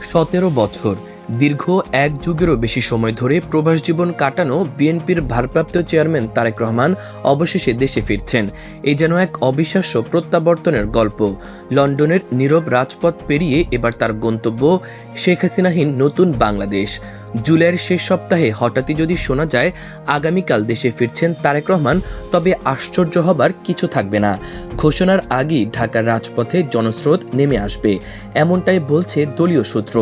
17 বছর দীর্ঘ এক যুগেরও বেশি সময় ধরে প্রবাস জীবন কাটানো বিএনপির ভারপ্রাপ্ত চেয়ারম্যান তারেক রহমান অবশেষে দেশে ফিরছেন। এই যেন এক অবিশ্বাস্য প্রত্যাবর্তনের গল্প। লন্ডনের নীরব রাজপথ পেরিয়ে এবার তার গন্তব্য শেখ হাসিনাহীন নতুন বাংলাদেশ। জুলাইয়ের শেষ সপ্তাহে হঠাৎই যদি শোনা যায় আগামীকাল দেশে ফিরছেন তারেক রহমান, তবে আশ্চর্য হবার কিছু থাকবে না। ঘোষণার আগেই ঢাকার রাজপথে জনস্রোত নেমে আসবে, এমনটাই বলছে দলীয় সূত্র।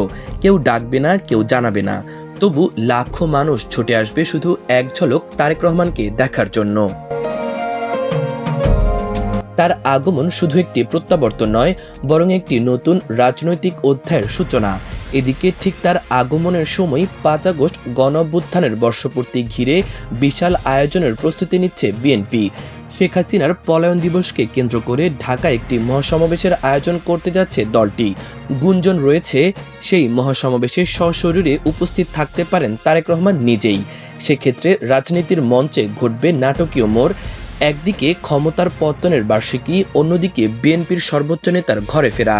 কেউ ডাকবে না, কেউ জানাবে না, তবু লাখো মানুষ ছুটে আসবে শুধু এক ঝলক তারেক রহমানকে দেখার জন্য। তার আগমন শুধু একটি প্রত্যাবর্তন নয়, বরং একটি নতুন রাজনৈতিক অধ্যায়ের সূচনা। এদিকে ঠিক তার আগমনের সময় 5 আগস্ট গণঅভ্যুত্থানের বর্ষপূর্তি ঘিরে বিশাল আয়োজনের প্রস্তুতি নিচ্ছে বিএনপি। শেখ হাসিনার পলায়ন দিবসকে কেন্দ্র করে ঢাকায় একটি মহাসমাবেশের আয়োজন করতে যাচ্ছে দলটি। গুঞ্জন রয়েছে সেই মহাসমাবেশে সশরীরে উপস্থিত থাকতে পারেন তারেক রহমান নিজেই। সেক্ষেত্রে রাজনীতির মঞ্চে ঘটবে নাটকীয় মোড়। একদিকে ক্ষমতার পতনের বার্ষিকী, অন্যদিকে বিএনপির সর্বোচ্চ নেতার ঘরে ফেরা।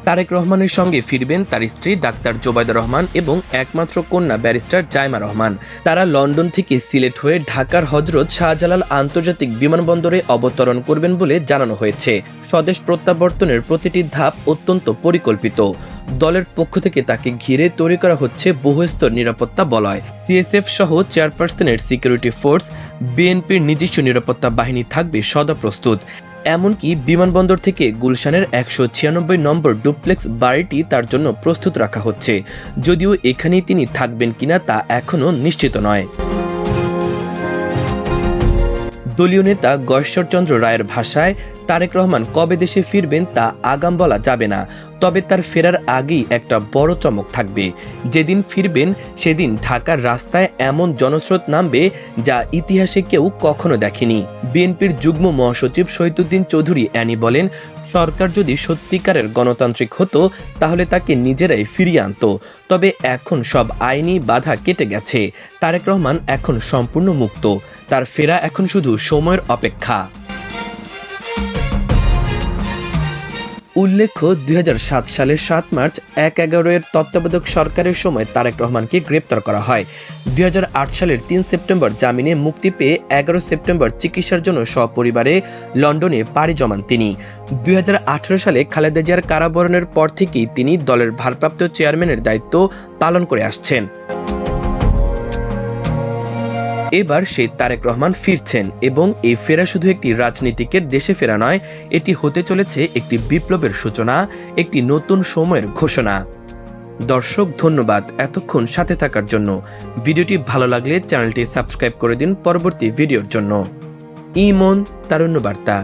তারেক রহমানের সঙ্গে ফিরবেন তার স্ত্রী ডাক্তার জোবায়দা রহমান এবং একমাত্র কন্যা ব্যারিস্টার জাইমা রহমান। তারা লন্ডন থেকে সিলেট হয়ে ঢাকার হজরত শাহজালাল আন্তর্জাতিক বিমানবন্দরে অবতরণ করবেন বলে জানানো হয়েছে। স্বদেশ প্রত্যাবর্তনের প্রতিটি ধাপ অত্যন্ত পরিকল্পিত। দলের পক্ষ থেকে তাকে ঘিরে তৈরি করা হচ্ছে বহুস্তর নিরাপত্তা বলয়। সিএসএফ সহ চেয়ারপারসনের সিকিউরিটি ফোর্স, বিএনপির নিজস্ব নিরাপত্তা বাহিনী থাকবে সদা প্রস্তুত। এমনকি বিমানবন্দর থেকে গুলশানের 196 নম্বর ডুপ্লেক্স বাড়িটি তার জন্য প্রস্তুত রাখা হচ্ছে, যদিও এখানেই তিনি থাকবেন কিনা তা এখনও নিশ্চিত নয়। দলীয় নেতা গয়েশ্বরচন্দ্র রায়ের ভাষায়, তারেক রহমান কবে দেশে ফিরবেন তা আগাম বলা যাবে না, তবে তার ফেরার আগেই একটা বড় চমক থাকবে। যেদিন ফিরবেন সেদিন ঢাকার রাস্তায় এমন জনস্রোত নামবে যা ইতিহাসে কেউ কখনো দেখেনি। বিএনপির যুগ্ম মহাসচিব শহীদুদ্দিন চৌধুরী অ্যানি বলেন, সরকার যদি সত্যিকারের গণতান্ত্রিক হতো তাহলে তাকে নিজেরাই ফিরিয়ে আনতো। তবে এখন সব আইনি বাধা কেটে গেছে। তারেক রহমান এখন সম্পূর্ণ মুক্ত। তার ফেরা এখন শুধু সময়ের অপেক্ষা। উল্লেখ্য, 2007 সালের 7 মার্চ 1/11 তত্ত্বাবধায়ক সরকারের সময় তারেক রহমানকে গ্রেপ্তার করা হয়। 2008 সালের 3 সেপ্টেম্বর জামিনে মুক্তি পেয়ে 11 সেপ্টেম্বর চিকিৎসার জন্য সপরিবারে লন্ডনে পাড়ি জমান তিনি। 2018 সালে খালেদা জিয়ার কারাবরণের পর থেকেই তিনি দলের ভারপ্রাপ্ত চেয়ারম্যানের দায়িত্ব পালন করে আসছেন। এবার সেই তারেক রহমান ফিরছেন এবং এই ফেরা শুধু একটি রাজনীতিকের দেশে ফেরা নয়, এটি হতে চলেছে একটি বিপ্লবের সূচনা, একটি নতুন সময়ের ঘোষণা। দর্শক, ধন্যবাদ এতক্ষণ সাথে থাকার জন্য। ভিডিওটি ভালো লাগলে চ্যানেলটি সাবস্ক্রাইব করে দিন পরবর্তী ভিডিওর জন্য। ইমন তারুণ্য বার্তা।